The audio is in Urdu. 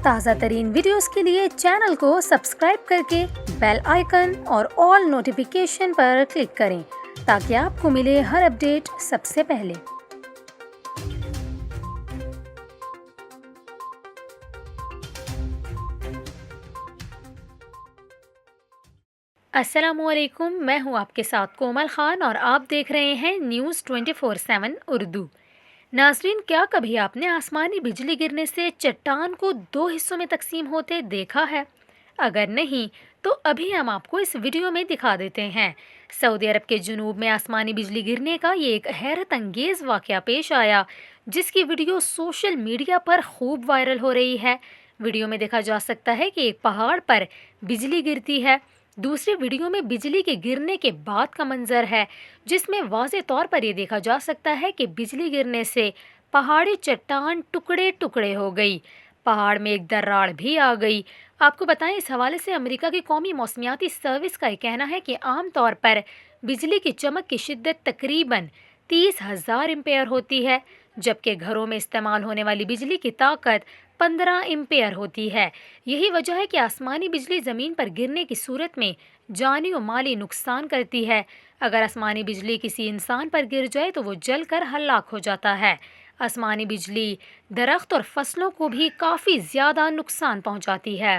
تازہ ترین ویڈیوز کے لیے چینل کو سبسکرائب کر کے بیل آئیکن اور آل نوٹیفیکیشن پر کلک کریں تاکہ آپ کو ملے ہر اپڈیٹ سب سے پہلے۔ السلام علیکم، میں ہوں آپ کے ساتھ کومل خان اور آپ دیکھ رہے ہیں نیوز 24/7 اردو۔ ناظرین، کیا کبھی آپ نے آسمانی بجلی گرنے سے چٹان کو 2 حصوں میں تقسیم ہوتے دیکھا ہے؟ اگر نہیں تو ابھی ہم آپ کو اس ویڈیو میں دکھا دیتے ہیں۔ سعودی عرب کے جنوب میں آسمانی بجلی گرنے کا یہ ایک حیرت انگیز واقعہ پیش آیا، جس کی ویڈیو سوشل میڈیا پر خوب وائرل ہو رہی ہے۔ ویڈیو میں دیکھا جا سکتا ہے کہ ایک پہاڑ پر بجلی گرتی ہے۔ دوسری ویڈیو میں بجلی کے گرنے کے بعد کا منظر ہے، جس میں واضح طور پر یہ دیکھا جا سکتا ہے کہ بجلی گرنے سے پہاڑی چٹان ٹکڑے ٹکڑے ہو گئی، پہاڑ میں ایک دراڑ بھی آ گئی۔ آپ کو بتائیں، اس حوالے سے امریکہ کی قومی موسمیاتی سروس کا یہ کہنا ہے کہ عام طور پر بجلی کی چمک کی شدت تقریباً 30,000 امپیئر ہوتی ہے، جبکہ گھروں میں استعمال ہونے والی بجلی کی طاقت 15 امپیئر ہوتی ہے۔ یہی وجہ ہے کہ آسمانی بجلی زمین پر گرنے کی صورت میں جانی و مالی نقصان کرتی ہے۔ اگر آسمانی بجلی کسی انسان پر گر جائے تو وہ جل کر ہلاک ہو جاتا ہے۔ آسمانی بجلی درخت اور فصلوں کو بھی کافی زیادہ نقصان پہنچاتی ہے۔